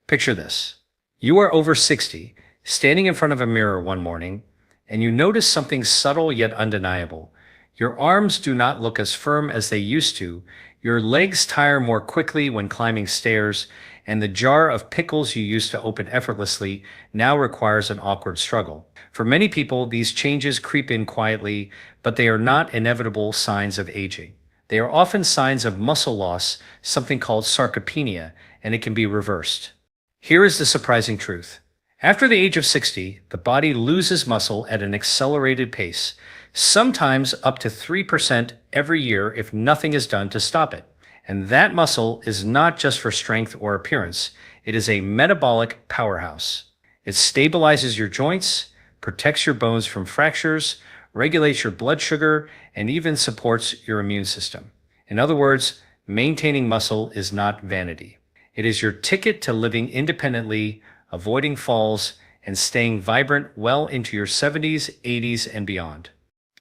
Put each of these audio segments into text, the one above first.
Picture this. You are over 60, standing in front of a mirror one morning, and you notice something subtle yet undeniable. Your arms do not look as firm as they used to, your legs tire more quickly when climbing stairs, and the jar of pickles you used to open effortlessly now requires an awkward struggle. For many people, these changes creep in quietly, but they are not inevitable signs of aging. They are often signs of muscle loss, something called sarcopenia, and it can be reversed. Here is the surprising truth. After the age of 60, the body loses muscle at an accelerated pace, sometimes up to 3% every year if nothing is done to stop it. And that muscle is not just for strength or appearance, it is a metabolic powerhouse. It stabilizes your joints, protects your bones from fractures, regulates your blood sugar, and even supports your immune system. In other words, maintaining muscle is not vanity. It is your ticket to living independently, avoiding falls, and staying vibrant well into your 70s, 80s, and beyond.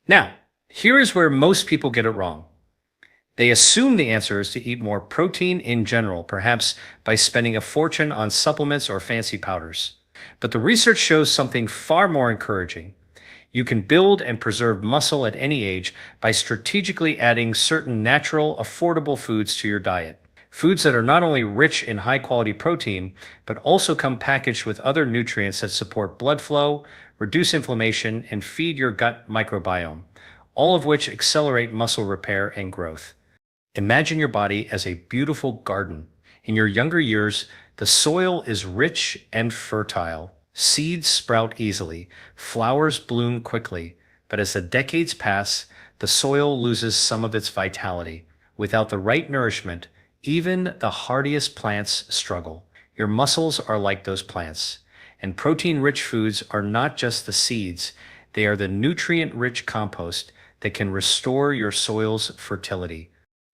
Now, here is where most people get it wrong. They assume the answer is to eat more protein in general, perhaps by spending a fortune on supplements or fancy powders. But the research shows something far more encouraging. You can build and preserve muscle at any age by strategically adding certain natural, affordable foods to your diet. Foods that are not only rich in high-quality protein, but also come packaged with other nutrients that support blood flow, reduce inflammation, and feed your gut microbiome, all of which accelerate muscle repair and growth. Imagine your body as a beautiful garden. In your younger years, the soil is rich and fertile. Seeds sprout easily, flowers bloom quickly, but as the decades pass, the soil loses some of its vitality. Without the right nourishment, even the hardiest plants struggle. Your muscles are like those plants, and protein-rich foods are not just the seeds, they are the nutrient-rich compost that can restore your soil's fertility.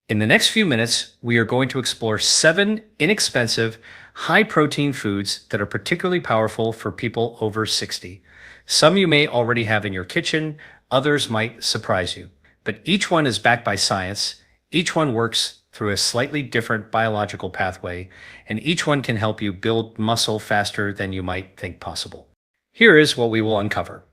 In the next few minutes, we are going to explore 7 inexpensive, high-protein foods that are particularly powerful for people over 60. Some you may already have in your kitchen, others might surprise you. But each one is backed by science, each one works through a slightly different biological pathway, and each one can help you build muscle faster than you might think possible. Here is what we will uncover.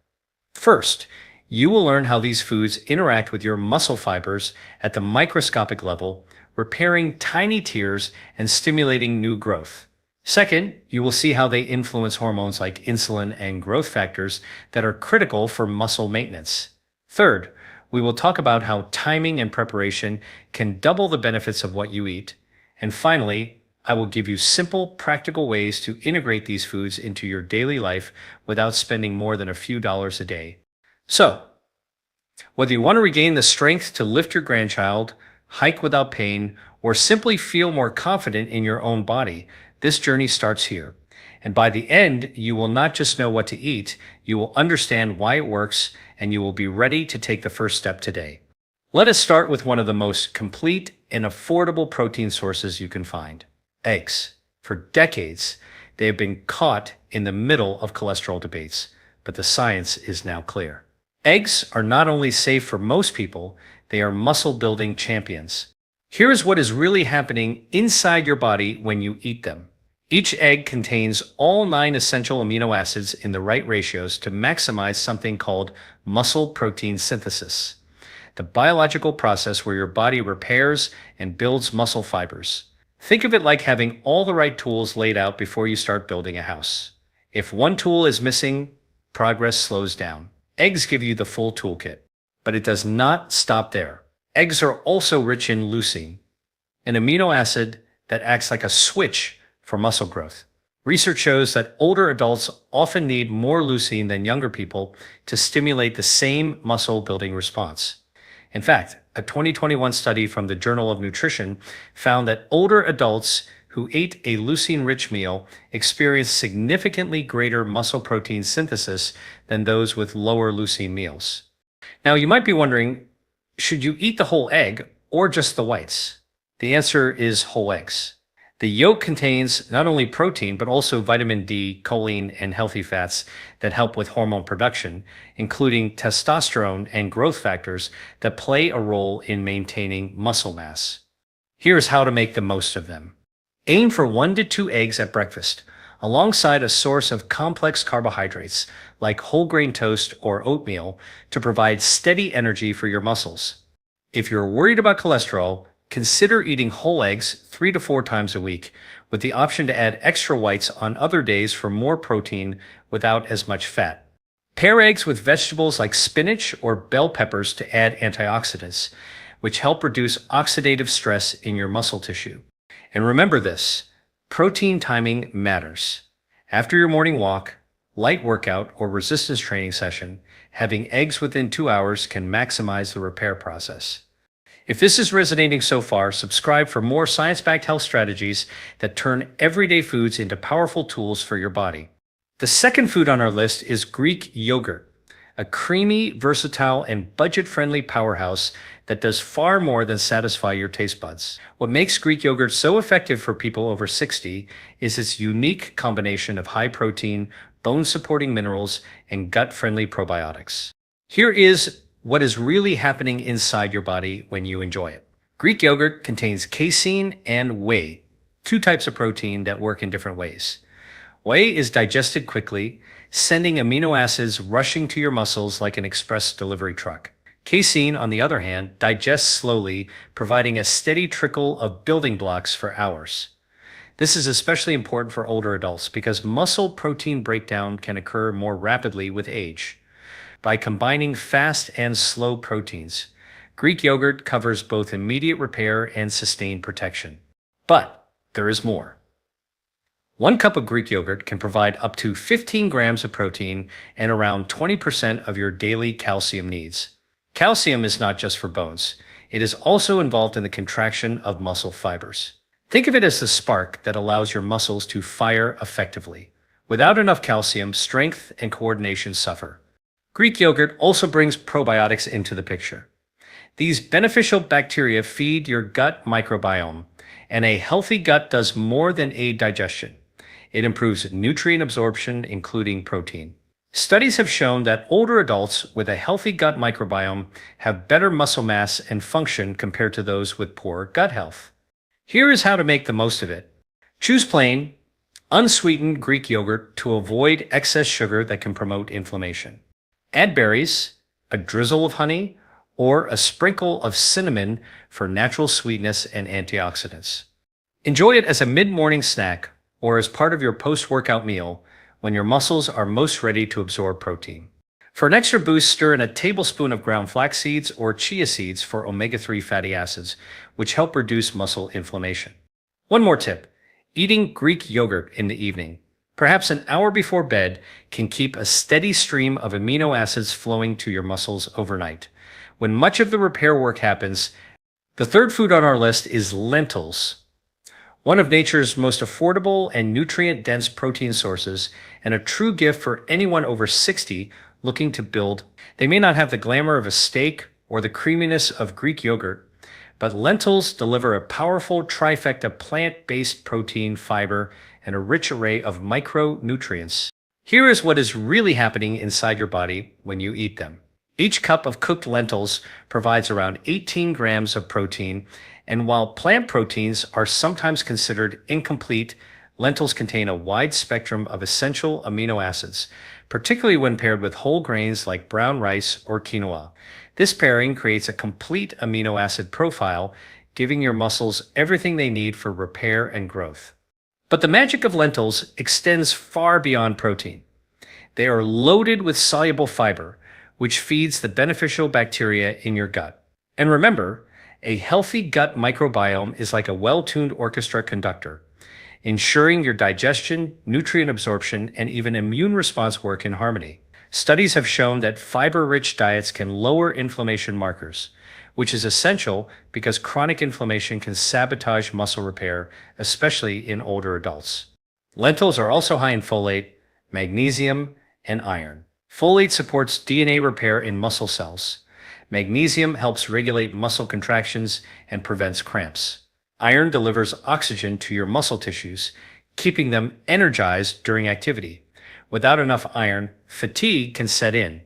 First, you will learn how these foods interact with your muscle fibers at the microscopic level, repairing tiny tears and stimulating new growth. Second, you will see how they influence hormones like insulin and growth factors that are critical for muscle maintenance. Third, we will talk about how timing and preparation can double the benefits of what you eat. And finally, I will give you simple, practical ways to integrate these foods into your daily life without spending more than a few dollars a day. So, whether you want to regain the strength to lift your grandchild, hike without pain, or simply feel more confident in your own body, this journey starts here. And by the end, you will not just know what to eat, you will understand why it works, and you will be ready to take the first step today. Let us start with one of the most complete and affordable protein sources you can find: eggs. For decades, they have been caught in the middle of cholesterol debates, but the science is now clear. Eggs are not only safe for most people, they are muscle-building champions. Here is what is really happening inside your body when you eat them. Each egg contains all 9 essential amino acids in the right ratios to maximize something called muscle protein synthesis, the biological process where your body repairs and builds muscle fibers. Think of it like having all the right tools laid out before you start building a house. If one tool is missing, progress slows down. Eggs give you the full toolkit, but it does not stop there. Eggs are also rich in leucine, an amino acid that acts like a switch for muscle growth. Research shows that older adults often need more leucine than younger people to stimulate the same muscle-building response. In fact, a 2021 study from the Journal of Nutrition found that older adults who ate a leucine-rich meal experienced significantly greater muscle protein synthesis than those with lower leucine meals. Now, you might be wondering, should you eat the whole egg or just the whites? The answer is whole eggs. The yolk contains not only protein, but also vitamin D, choline, and healthy fats that help with hormone production, including testosterone and growth factors that play a role in maintaining muscle mass. Here's how to make the most of them. Aim for 1 to 2 eggs at breakfast, alongside a source of complex carbohydrates like whole grain toast or oatmeal to provide steady energy for your muscles. If you're worried about cholesterol, consider eating whole eggs 3 to 4 times a week, with the option to add extra whites on other days for more protein without as much fat. Pair eggs with vegetables like spinach or bell peppers to add antioxidants, which help reduce oxidative stress in your muscle tissue. And remember this, protein timing matters. After your morning walk, light workout, or resistance training session, having eggs within 2 hours can maximize the repair process. If this is resonating so far, subscribe for more science-backed health strategies that turn everyday foods into powerful tools for your body. The second food on our list is Greek yogurt, a creamy, versatile, and budget-friendly powerhouse that does far more than satisfy your taste buds. What makes Greek yogurt so effective for people over 60 is its unique combination of high protein, bone-supporting minerals, and gut-friendly probiotics. Here is what is really happening inside your body when you enjoy it. Greek yogurt contains casein and whey, two types of protein that work in different ways. Whey is digested quickly, sending amino acids rushing to your muscles like an express delivery truck. Casein, on the other hand, digests slowly, providing a steady trickle of building blocks for hours. This is especially important for older adults because muscle protein breakdown can occur more rapidly with age. By combining fast and slow proteins, Greek yogurt covers both immediate repair and sustained protection. But there is more. 1 cup of Greek yogurt can provide up to 15 grams of protein and around 20% of your daily calcium needs. Calcium is not just for bones. It is also involved in the contraction of muscle fibers. Think of it as the spark that allows your muscles to fire effectively. Without enough calcium, strength and coordination suffer. Greek yogurt also brings probiotics into the picture. These beneficial bacteria feed your gut microbiome, and a healthy gut does more than aid digestion. It improves nutrient absorption, including protein. Studies have shown that older adults with a healthy gut microbiome have better muscle mass and function compared to those with poor gut health. Here is how to make the most of it. Choose plain, unsweetened Greek yogurt to avoid excess sugar that can promote inflammation. Add berries, a drizzle of honey, or a sprinkle of cinnamon for natural sweetness and antioxidants. Enjoy it as a mid-morning snack or as part of your post-workout meal when your muscles are most ready to absorb protein. For an extra boost, stir in a tablespoon of ground flax seeds or chia seeds for omega-3 fatty acids, which help reduce muscle inflammation. One more tip, eating Greek yogurt in the evening, perhaps an hour before bed, can keep a steady stream of amino acids flowing to your muscles overnight. When much of the repair work happens, the third food on our list is lentils, one of nature's most affordable and nutrient-dense protein sources, and a true gift for anyone over 60 looking to build. They may not have the glamour of a steak or the creaminess of Greek yogurt, but lentils deliver a powerful trifecta plant-based protein, fiber, and a rich array of micronutrients. Here is what is really happening inside your body when you eat them. Each cup of cooked lentils provides around 18 grams of protein, and while plant proteins are sometimes considered incomplete, lentils contain a wide spectrum of essential amino acids, particularly when paired with whole grains like brown rice or quinoa. This pairing creates a complete amino acid profile, giving your muscles everything they need for repair and growth. But the magic of lentils extends far beyond protein. They are loaded with soluble fiber, which feeds the beneficial bacteria in your gut. And remember, a healthy gut microbiome is like a well-tuned orchestra conductor, ensuring your digestion, nutrient absorption, and even immune response work in harmony. Studies have shown that fiber-rich diets can lower inflammation markers, which is essential because chronic inflammation can sabotage muscle repair, especially in older adults. Lentils are also high in folate, magnesium, and iron. Folate supports DNA repair in muscle cells. Magnesium helps regulate muscle contractions and prevents cramps. Iron delivers oxygen to your muscle tissues, keeping them energized during activity. Without enough iron, fatigue can set in,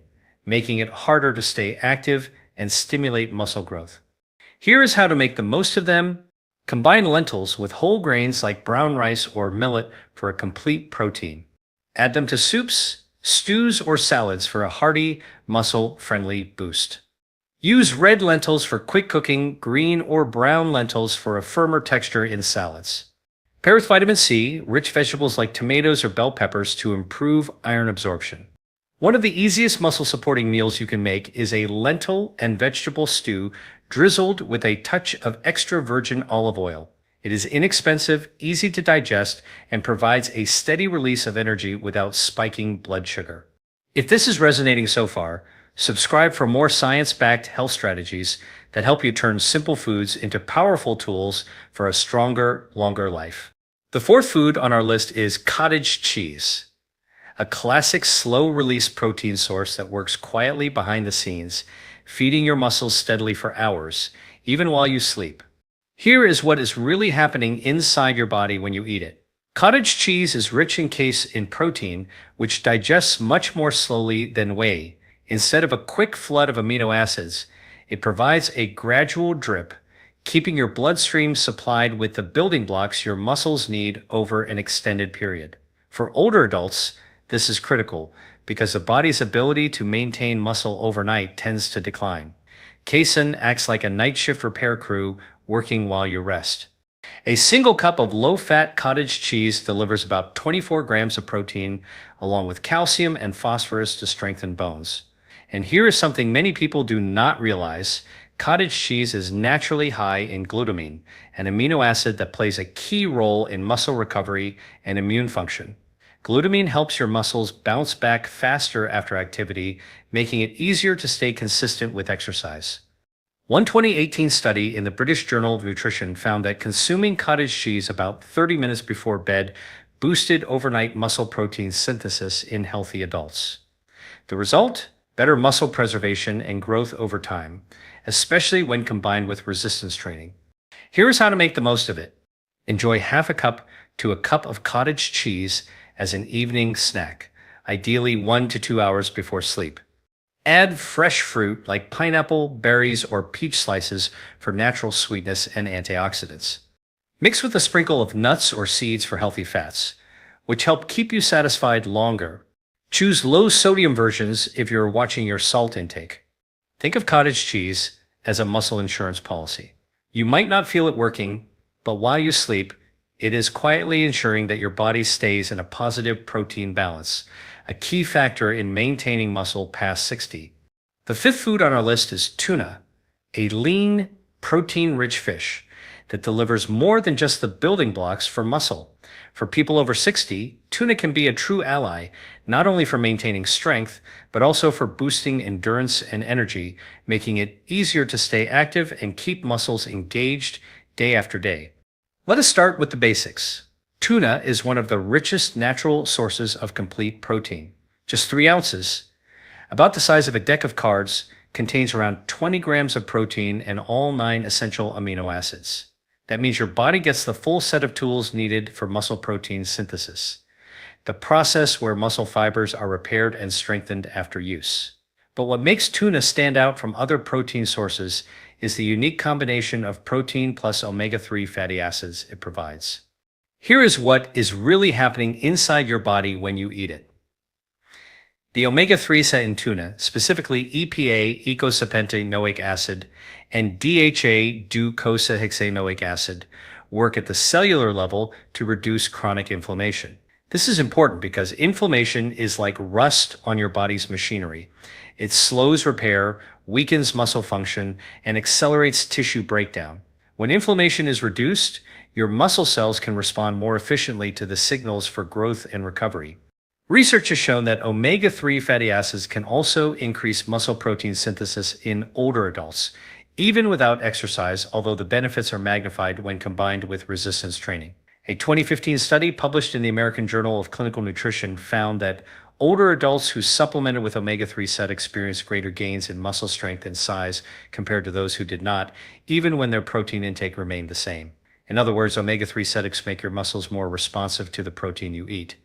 making it harder to stay active and stimulate muscle growth. Here is how to make the most of them Combine lentils with whole grains like brown rice or millet for a complete protein. Add them to soups, stews, or salads for a hearty, muscle-friendly boost. Use red lentils for quick cooking, green or brown lentils for a firmer texture in salads. Pair with vitamin C, rich vegetables like tomatoes or bell peppers to improve iron absorption. One of the easiest muscle supporting meals you can make is a lentil and vegetable stew drizzled with a touch of extra virgin olive oil. It is inexpensive, easy to digest, and provides a steady release of energy without spiking blood sugar. If this is resonating so far, subscribe for more science-backed health strategies that help you turn simple foods into powerful tools for a stronger, longer life. The fourth food on our list is cottage cheese, a classic slow-release protein source that works quietly behind the scenes, feeding your muscles steadily for hours, even while you sleep. Here is what is really happening inside your body when you eat it. Cottage cheese is rich in protein, which digests much more slowly than whey. Instead of a quick flood of amino acids, it provides a gradual drip, keeping your bloodstream supplied with the building blocks your muscles need over an extended period. For older adults, this is critical because the body's ability to maintain muscle overnight tends to decline. Casein acts like a night shift repair crew working while you rest. A single cup of low-fat cottage cheese delivers about 24 grams of protein, along with calcium and phosphorus to strengthen bones. And here is something many people do not realize. Cottage cheese is naturally high in glutamine, an amino acid that plays a key role in muscle recovery and immune function. Glutamine helps your muscles bounce back faster after activity, making it easier to stay consistent with exercise. One 2018 study in the British Journal of Nutrition found that consuming cottage cheese about 30 minutes before bed boosted overnight muscle protein synthesis in healthy adults. The result? Better muscle preservation and growth over time, especially when combined with resistance training. Here's how to make the most of it. Enjoy half a cup to a cup of cottage cheese as an evening snack, ideally 1 to 2 hours before sleep. Add fresh fruit like pineapple, berries, or peach slices for natural sweetness and antioxidants. Mix with a sprinkle of nuts or seeds for healthy fats, which help keep you satisfied longer. Choose low-sodium versions if you're watching your salt intake. Think of cottage cheese as a muscle insurance policy. You might not feel it working, but while you sleep, it is quietly ensuring that your body stays in a positive protein balance, a key factor in maintaining muscle past 60. The fifth food on our list is tuna, a lean, protein-rich fish that delivers more than just the building blocks for muscle. For people over 60, tuna can be a true ally, not only for maintaining strength, but also for boosting endurance and energy, making it easier to stay active and keep muscles engaged day after day. Let us start with the basics. Tuna is one of the richest natural sources of complete protein. Just 3 ounces, about the size of a deck of cards, contains around 20 grams of protein and all 9 essential amino acids. That means your body gets the full set of tools needed for muscle protein synthesis, the process where muscle fibers are repaired and strengthened after use. But what makes tuna stand out from other protein sources is the unique combination of protein plus omega-3 fatty acids it provides. Here is what is really happening inside your body when you eat it. The omega-3s in tuna, specifically EPA, eicosapentaenoic acid, and DHA, docosahexaenoic acid, work at the cellular level to reduce chronic inflammation. This is important because inflammation is like rust on your body's machinery. It slows repair, weakens muscle function, and accelerates tissue breakdown. When inflammation is reduced, your muscle cells can respond more efficiently to the signals for growth and recovery. Research has shown that omega-3 fatty acids can also increase muscle protein synthesis in older adults, even without exercise, although the benefits are magnified when combined with resistance training. A 2015 study published in the American Journal of Clinical Nutrition found that older adults who supplemented with omega-3 experienced greater gains in muscle strength and size compared to those who did not, even when their protein intake remained the same. In other words, omega-3 make your muscles more responsive to the protein you eat.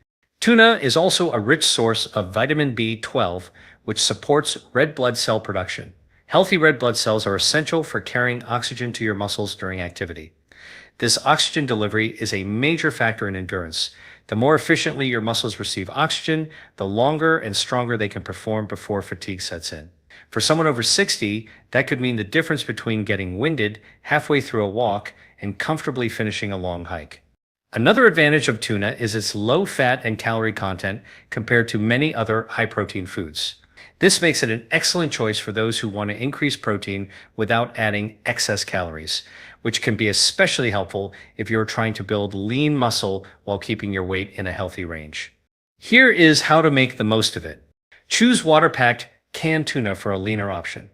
Tuna is also a rich source of vitamin B12, which supports red blood cell production. Healthy red blood cells are essential for carrying oxygen to your muscles during activity. This oxygen delivery is a major factor in endurance. The more efficiently your muscles receive oxygen, the longer and stronger they can perform before fatigue sets in. For someone over 60, that could mean the difference between getting winded halfway through a walk and comfortably finishing a long hike. Another advantage of tuna is its low fat and calorie content compared to many other high protein foods. This makes it an excellent choice for those who want to increase protein without adding excess calories, which can be especially helpful if you're trying to build lean muscle while keeping your weight in a healthy range. Here is how to make the most of it. Choose water-packed canned tuna for a leaner option,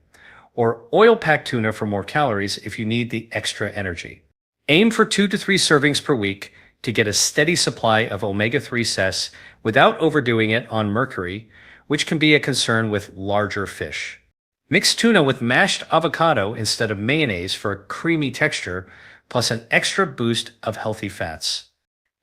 or oil-packed tuna for more calories if you need the extra energy. Aim for 2 to 3 servings per week to get a steady supply of omega-3 ces without overdoing it on mercury, which can be a concern with larger fish. Mix tuna with mashed avocado instead of mayonnaise for a creamy texture, plus an extra boost of healthy fats.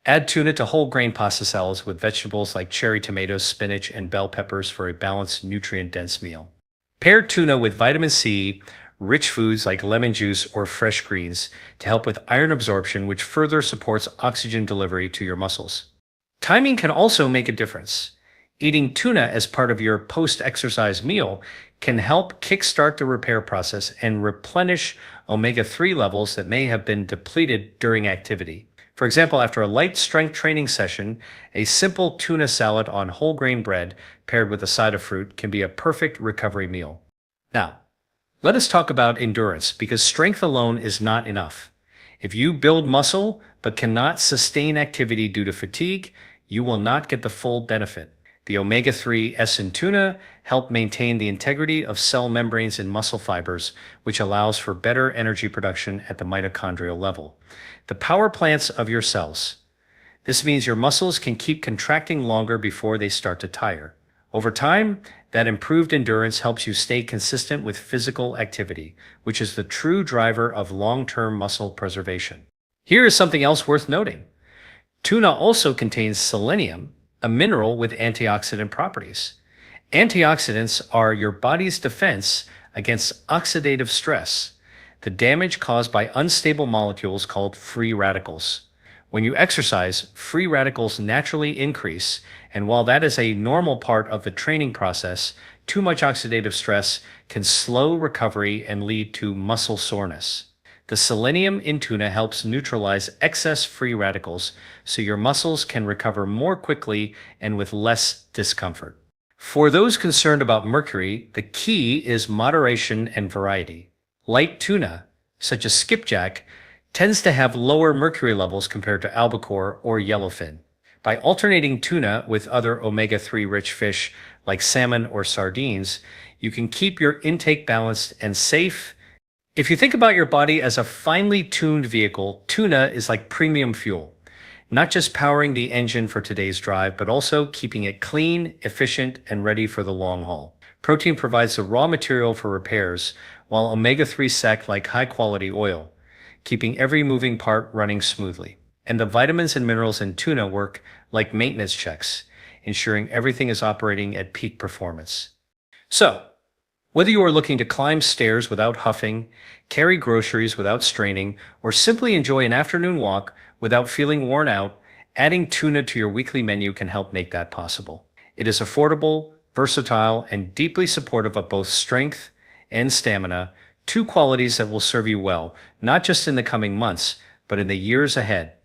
Add tuna to whole grain pasta salads with vegetables like cherry tomatoes, spinach, and bell peppers for a balanced, nutrient-dense meal. Pair tuna with vitamin C, rich foods like lemon juice or fresh greens to help with iron absorption, which further supports oxygen delivery to your muscles. Timing can also make a difference. Eating tuna as part of your post-exercise meal can help kickstart the repair process and replenish omega-3 levels that may have been depleted during activity. For example, after a light strength training session, a simple tuna salad on whole grain bread paired with a side of fruit can be a perfect recovery meal. Now, let us talk about endurance, because strength alone is not enough. If you build muscle but cannot sustain activity due to fatigue, you will not get the full benefit. The omega-3s in tuna help maintain the integrity of cell membranes and muscle fibers, which allows for better energy production at the mitochondrial level, the power plants of your cells. This means your muscles can keep contracting longer before they start to tire. Over time, that improved endurance helps you stay consistent with physical activity, which is the true driver of long-term muscle preservation. Here is something else worth noting. Tuna also contains selenium, a mineral with antioxidant properties. Antioxidants are your body's defense against oxidative stress, the damage caused by unstable molecules called free radicals. When you exercise, free radicals naturally increase, and while that is a normal part of the training process, too much oxidative stress can slow recovery and lead to muscle soreness. The selenium in tuna helps neutralize excess free radicals so your muscles can recover more quickly and with less discomfort. For those concerned about mercury, the key is moderation and variety. Light tuna, such as skipjack, tends to have lower mercury levels compared to albacore or yellowfin. By alternating tuna with other omega-3 rich fish like salmon or sardines, you can keep your intake balanced and safe. If you think about your body as a finely tuned vehicle, tuna is like premium fuel, not just powering the engine for today's drive, but also keeping it clean, efficient, and ready for the long haul. Protein provides the raw material for repairs, while omega-3s act like high-quality oil, keeping every moving part running smoothly. And the vitamins and minerals in tuna work like maintenance checks, ensuring everything is operating at peak performance. So, whether you are looking to climb stairs without huffing, carry groceries without straining, or simply enjoy an afternoon walk without feeling worn out, adding tuna to your weekly menu can help make that possible. It is affordable, versatile, and deeply supportive of both strength and stamina, two qualities that will serve you well, not just in the coming months, but in the years ahead.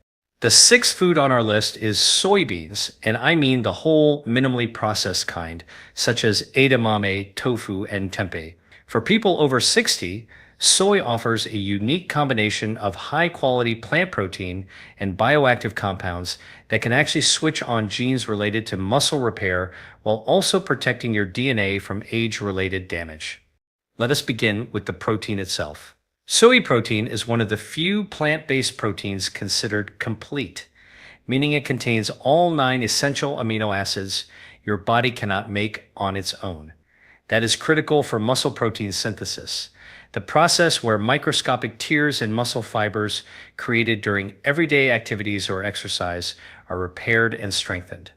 The sixth food on our list is soybeans, and I mean the whole, minimally processed kind, such as edamame, tofu, and tempeh. For people over 60, soy offers a unique combination of high-quality plant protein and bioactive compounds that can actually switch on genes related to muscle repair while also protecting your DNA from age-related damage. Let us begin with the protein itself. Soy protein is one of the few plant-based proteins considered complete, meaning it contains all 9 essential amino acids your body cannot make on its own. That is critical for muscle protein synthesis, the process where microscopic tears and muscle fibers created during everyday activities or exercise are repaired and strengthened.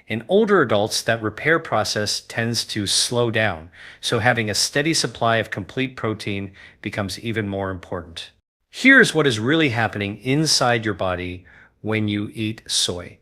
In older adults, that repair process tends to slow down, so having a steady supply of complete protein becomes even more important. Here's what is really happening inside your body when you eat soy.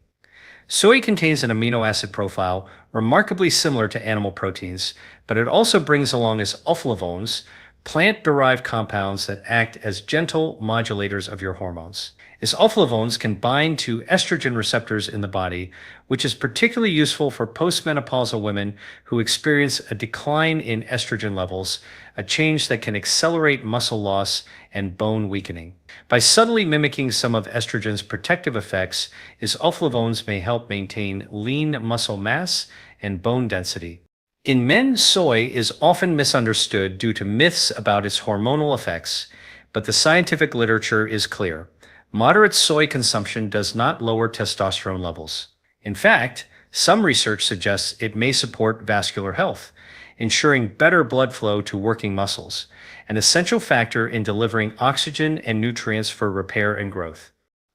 Soy contains an amino acid profile remarkably similar to animal proteins, but it also brings along its oflavones, plant-derived compounds that act as gentle modulators of your hormones. Its oflavones can bind to estrogen receptors in the body, which is particularly useful for postmenopausal women who experience a decline in estrogen levels, a change that can accelerate muscle loss and bone weakening. By subtly mimicking some of estrogen's protective effects, its oflavones may help maintain lean muscle mass and bone density. In men, soy is often misunderstood due to myths about its hormonal effects, but the scientific literature is clear. Moderate soy consumption does not lower testosterone levels. In fact, some research suggests it may support vascular health, ensuring better blood flow to working muscles, an essential factor in delivering oxygen and nutrients for repair and growth.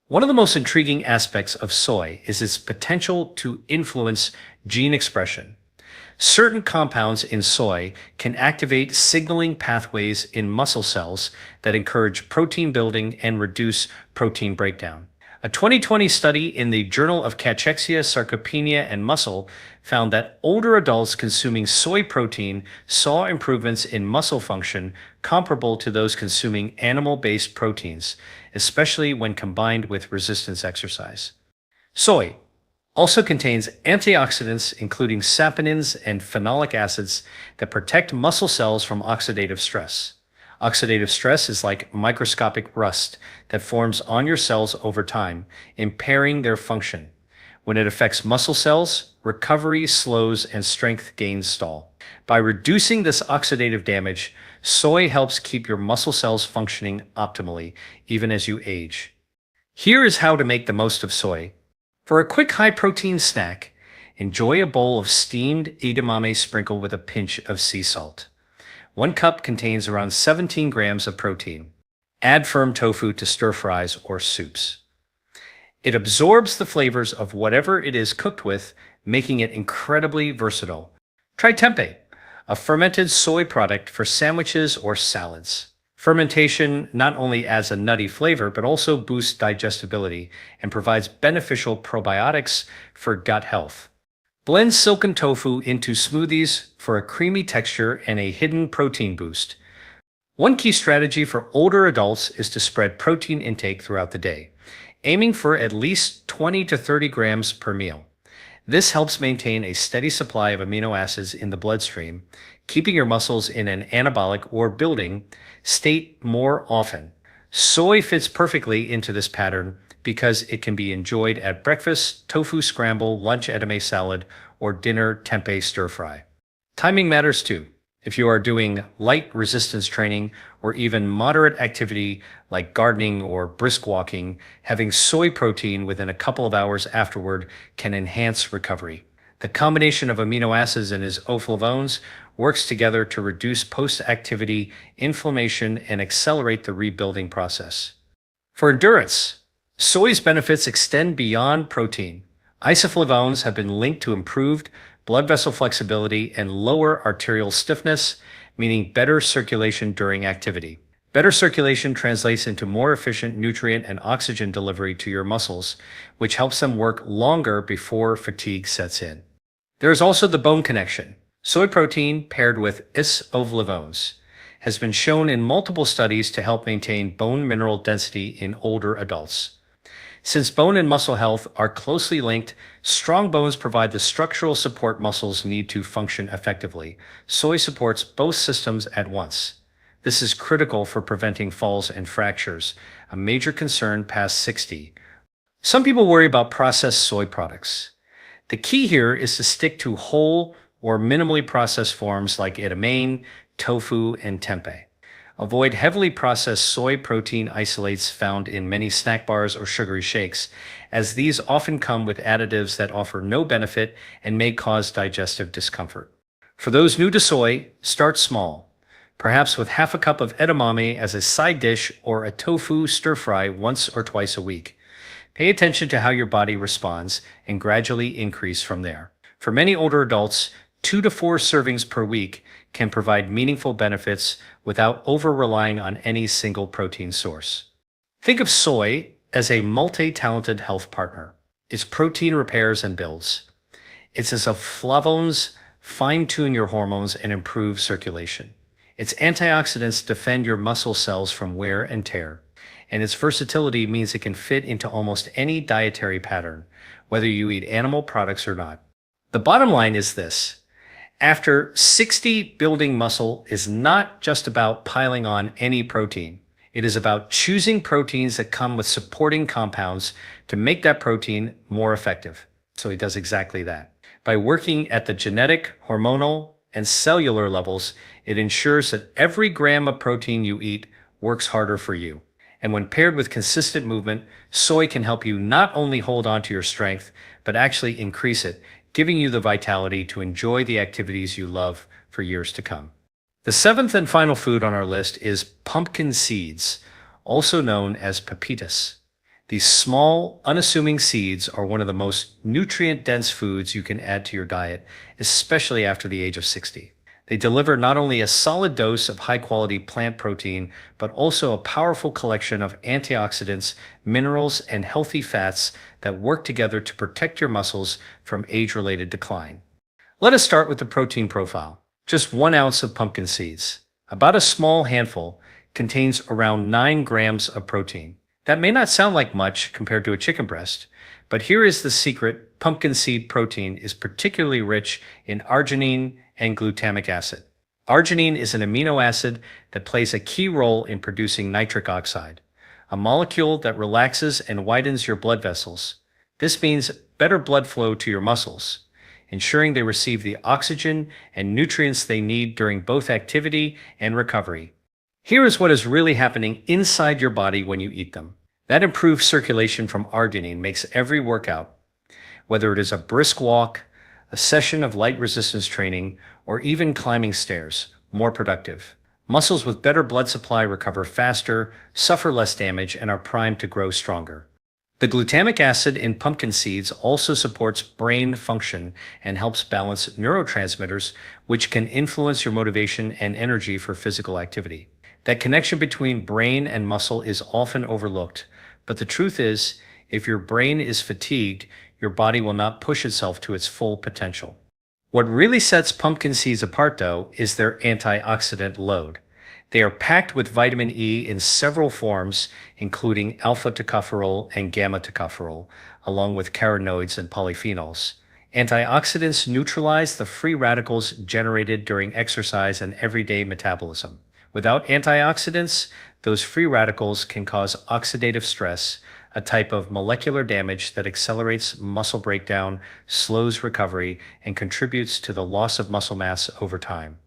One of the most intriguing aspects of soy is its potential to influence gene expression. Certain compounds in soy can activate signaling pathways in muscle cells that encourage protein building and reduce protein breakdown. A 2020 study in the Journal of Cachexia, Sarcopenia, and Muscle found that older adults consuming soy protein saw improvements in muscle function comparable to those consuming animal-based proteins, especially when combined with resistance exercise. Soy also contains antioxidants including saponins and phenolic acids that protect muscle cells from oxidative stress. Oxidative stress is like microscopic rust that forms on your cells over time, impairing their function. When it affects muscle cells, recovery slows and strength gains stall. By reducing this oxidative damage, soy helps keep your muscle cells functioning optimally, even as you age. Here is how to make the most of soy. For a quick high-protein snack, enjoy a bowl of steamed edamame sprinkled with a pinch of sea salt. 1 cup contains around 17 grams of protein. Add firm tofu to stir-fries or soups. It absorbs the flavors of whatever it is cooked with, making it incredibly versatile. Try tempeh, a fermented soy product for sandwiches or salads. Fermentation not only adds a nutty flavor, but also boosts digestibility and provides beneficial probiotics for gut health. Blend silken tofu into smoothies for a creamy texture and a hidden protein boost. One key strategy for older adults is to spread protein intake throughout the day, aiming for at least 20 to 30 grams per meal. This helps maintain a steady supply of amino acids in the bloodstream, keeping your muscles in an anabolic or building state more often. Soy fits perfectly into this pattern because it can be enjoyed at breakfast, tofu scramble, lunch edamame salad, or dinner tempeh stir-fry. Timing matters too. If you are doing light resistance training or even moderate activity like gardening or brisk walking, having soy protein within a couple of hours afterward can enhance recovery. The combination of amino acids and its oflavones works together to reduce post-activity inflammation and accelerate the rebuilding process. For endurance, soy's benefits extend beyond protein. Isoflavones have been linked to improved blood vessel flexibility and lower arterial stiffness, meaning better circulation during activity. Better circulation translates into more efficient nutrient and oxygen delivery to your muscles, which helps them work longer before fatigue sets in. There is also the bone connection. Soy protein paired with isoflavones has been shown in multiple studies to help maintain bone mineral density in older adults. Since bone and muscle health are closely linked, strong bones provide the structural support muscles need to function effectively. Soy supports both systems at once. This is critical for preventing falls and fractures, a major concern past 60. Some people worry about processed soy products. The key here is to stick to whole or minimally processed forms like edamame, tofu, and tempeh. Avoid heavily processed soy protein isolates found in many snack bars or sugary shakes, as these often come with additives that offer no benefit and may cause digestive discomfort. For those new to soy, start small, perhaps with half a cup of edamame as a side dish or a tofu stir-fry once or twice a week. Pay attention to how your body responds and gradually increase from there. For many older adults, 2 to 4 servings per week can provide meaningful benefits without over-relying on any single protein source. Think of soy as a multi-talented health partner. Its protein repairs and builds. Its isoflavones fine-tune your hormones and improve circulation. Its antioxidants defend your muscle cells from wear and tear. And its versatility means it can fit into almost any dietary pattern, whether you eat animal products or not. The bottom line is this. After 60, building muscle is not just about piling on any protein. It is about choosing proteins that come with supporting compounds to make that protein more effective. So it does exactly that. By working at the genetic, hormonal, and cellular levels, it ensures that every gram of protein you eat works harder for you. And when paired with consistent movement, soy can help you not only hold on to your strength, but actually increase it, giving you the vitality to enjoy the activities you love for years to come. The seventh and final food on our list is pumpkin seeds, also known as pepitas. These small, unassuming seeds are one of the most nutrient-dense foods you can add to your diet, especially after the age of 60. They deliver not only a solid dose of high-quality plant protein, but also a powerful collection of antioxidants, minerals, and healthy fats that work together to protect your muscles from age-related decline. Let us start with the protein profile. Just 1 ounce of pumpkin seeds, about a small handful, contains around 9 grams of protein. That may not sound like much compared to a chicken breast, but here is the secret. Pumpkin seed protein is particularly rich in arginine and glutamic acid. Arginine is an amino acid that plays a key role in producing nitric oxide, a molecule that relaxes and widens your blood vessels. This means better blood flow to your muscles, ensuring they receive the oxygen and nutrients they need during both activity and recovery. Here is what is really happening inside your body when you eat them. That improved circulation from arginine makes every workout, whether it is a brisk walk, a session of light resistance training, or even climbing stairs, more productive. Muscles with better blood supply recover faster, suffer less damage, and are primed to grow stronger. The glutamic acid in pumpkin seeds also supports brain function and helps balance neurotransmitters, which can influence your motivation and energy for physical activity. That connection between brain and muscle is often overlooked, but the truth is, if your brain is fatigued, your body will not push itself to its full potential. What really sets pumpkin seeds apart, though, is their antioxidant load. They are packed with vitamin E in several forms, including alpha-tocopherol and gamma-tocopherol, along with carotenoids and polyphenols. Antioxidants neutralize the free radicals generated during exercise and everyday metabolism. Without antioxidants, those free radicals can cause oxidative stress, a type of molecular damage that accelerates muscle breakdown, slows recovery, and contributes to the loss of muscle mass over time.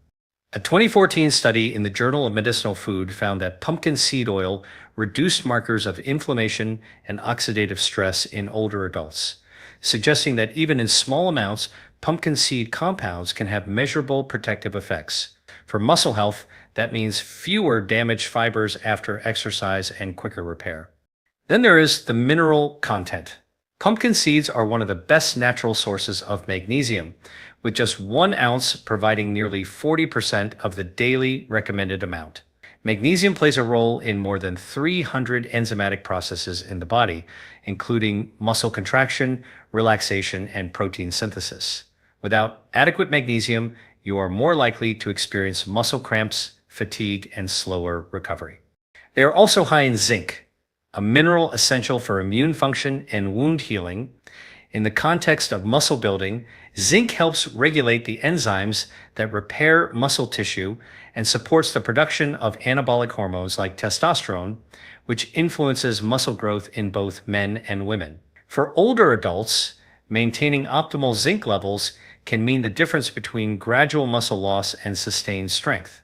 A 2014 study in the Journal of Medicinal Food found that pumpkin seed oil reduced markers of inflammation and oxidative stress in older adults, suggesting that even in small amounts, pumpkin seed compounds can have measurable protective effects. For muscle health, that means fewer damaged fibers after exercise and quicker repair. Then there is the mineral content. Pumpkin seeds are one of the best natural sources of magnesium, with just 1 ounce providing nearly 40% of the daily recommended amount. Magnesium plays a role in more than 300 enzymatic processes in the body, including muscle contraction, relaxation, and protein synthesis. Without adequate magnesium, you are more likely to experience muscle cramps, fatigue, and slower recovery. They are also high in zinc, a mineral essential for immune function and wound healing. In the context of muscle building, zinc helps regulate the enzymes that repair muscle tissue and supports the production of anabolic hormones like testosterone, which influences muscle growth in both men and women. For older adults, maintaining optimal zinc levels can mean the difference between gradual muscle loss and sustained strength.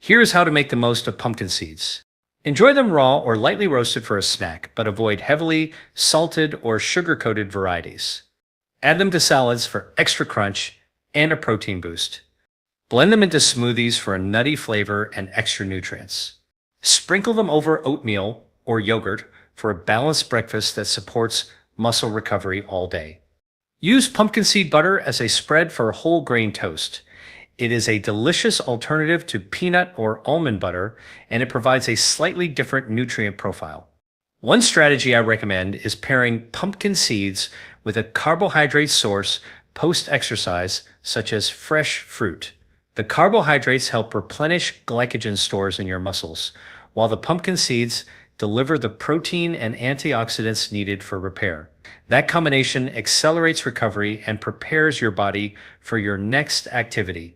Here's how to make the most of pumpkin seeds. Enjoy them raw or lightly roasted for a snack, but avoid heavily salted or sugar-coated varieties. Add them to salads for extra crunch and a protein boost. Blend them into smoothies for a nutty flavor and extra nutrients. Sprinkle them over oatmeal or yogurt for a balanced breakfast that supports muscle recovery all day. Use pumpkin seed butter as a spread for whole grain toast. It is a delicious alternative to peanut or almond butter, and it provides a slightly different nutrient profile. One strategy I recommend is pairing pumpkin seeds with a carbohydrate source post-exercise, such as fresh fruit. The carbohydrates help replenish glycogen stores in your muscles, while the pumpkin seeds deliver the protein and antioxidants needed for repair. That combination accelerates recovery and prepares your body for your next activity.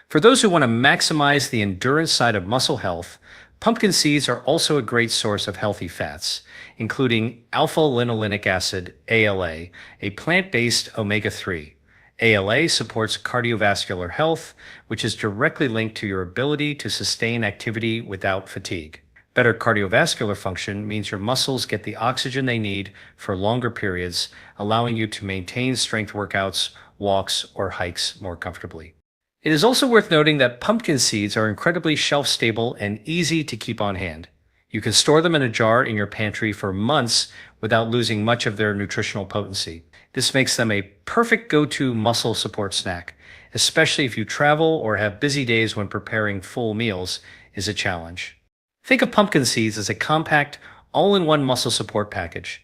For those who want to maximize the endurance side of muscle health, pumpkin seeds are also a great source of healthy fats, including alpha-linolenic acid, ALA, a plant-based omega-3. ALA supports cardiovascular health, which is directly linked to your ability to sustain activity without fatigue. Better cardiovascular function means your muscles get the oxygen they need for longer periods, allowing you to maintain strength workouts, walks, or hikes more comfortably. It is also worth noting that pumpkin seeds are incredibly shelf-stable and easy to keep on hand. You can store them in a jar in your pantry for months without losing much of their nutritional potency. This makes them a perfect go-to muscle support snack, especially if you travel or have busy days when preparing full meals is a challenge. Think of pumpkin seeds as a compact, all-in-one muscle support package.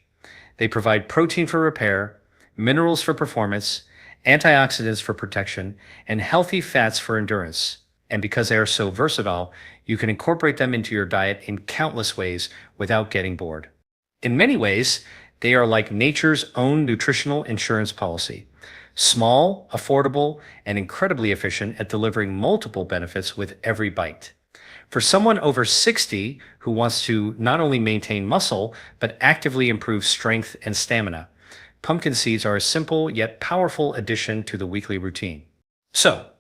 They provide protein for repair, minerals for performance, antioxidants for protection, and healthy fats for endurance. And because they are so versatile, you can incorporate them into your diet in countless ways without getting bored. In many ways, they are like nature's own nutritional insurance policy. Small, affordable, and incredibly efficient at delivering multiple benefits with every bite. For someone over 60 who wants to not only maintain muscle, but actively improve strength and stamina, pumpkin seeds are a simple yet powerful addition to the weekly routine. So,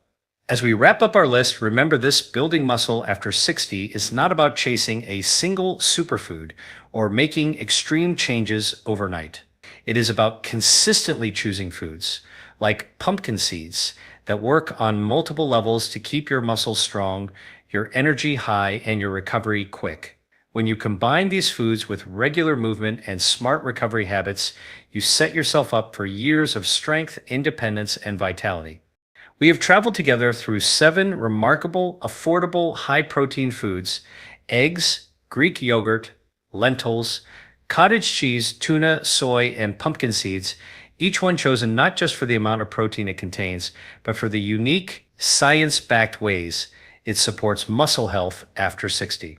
as we wrap up our list, remember this: building muscle after 60 is not about chasing a single superfood or making extreme changes overnight. It is about consistently choosing foods, like pumpkin seeds, that work on multiple levels to keep your muscles strong, your energy high, and your recovery quick. When you combine these foods with regular movement and smart recovery habits, you set yourself up for years of strength, independence, and vitality. We have traveled together through 7 remarkable, affordable, high-protein foods: eggs, Greek yogurt, lentils, cottage cheese, tuna, soy, and pumpkin seeds, each one chosen not just for the amount of protein it contains, but for the unique, science-backed ways it supports muscle health after 60.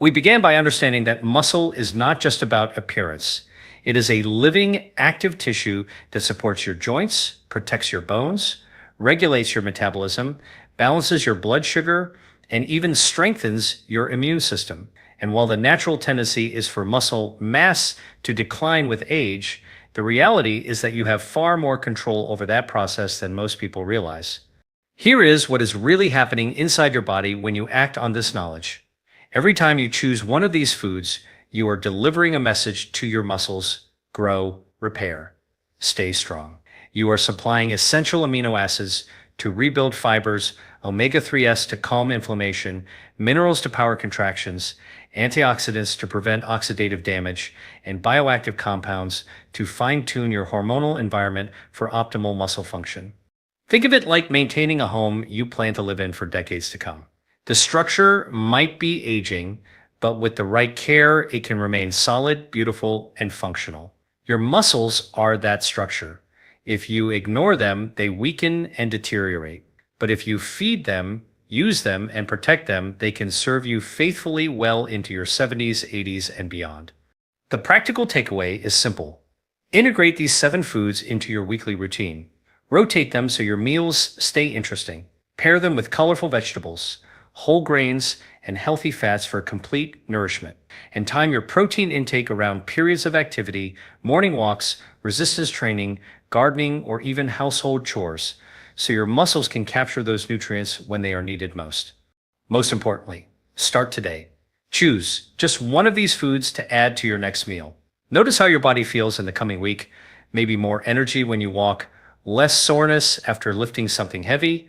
We began by understanding that muscle is not just about appearance. It is a living, active tissue that supports your joints, protects your bones, regulates your metabolism, balances your blood sugar, and even strengthens your immune system. And while the natural tendency is for muscle mass to decline with age, the reality is that you have far more control over that process than most people realize. Here is what is really happening inside your body when you act on this knowledge. Every time you choose one of these foods, you are delivering a message to your muscles: grow, repair, stay strong. You are supplying essential amino acids to rebuild fibers, omega-3s to calm inflammation, minerals to power contractions, antioxidants to prevent oxidative damage, and bioactive compounds to fine-tune your hormonal environment for optimal muscle function. Think of it like maintaining a home you plan to live in for decades to come. The structure might be aging, but with the right care, it can remain solid, beautiful, and functional. Your muscles are that structure. If you ignore them, they weaken and deteriorate. But if you feed them, use them, and protect them, they can serve you faithfully well into your 70s, 80s, and beyond. The practical takeaway is simple. Integrate these 7 foods into your weekly routine. Rotate them so your meals stay interesting. Pair them with colorful vegetables, whole grains, and healthy fats for complete nourishment. And time your protein intake around periods of activity, morning walks, resistance training, gardening, or even household chores, so your muscles can capture those nutrients when they are needed most. Most importantly, start today. Choose just one of these foods to add to your next meal. Notice how your body feels in the coming week. Maybe more energy when you walk, less soreness after lifting something heavy,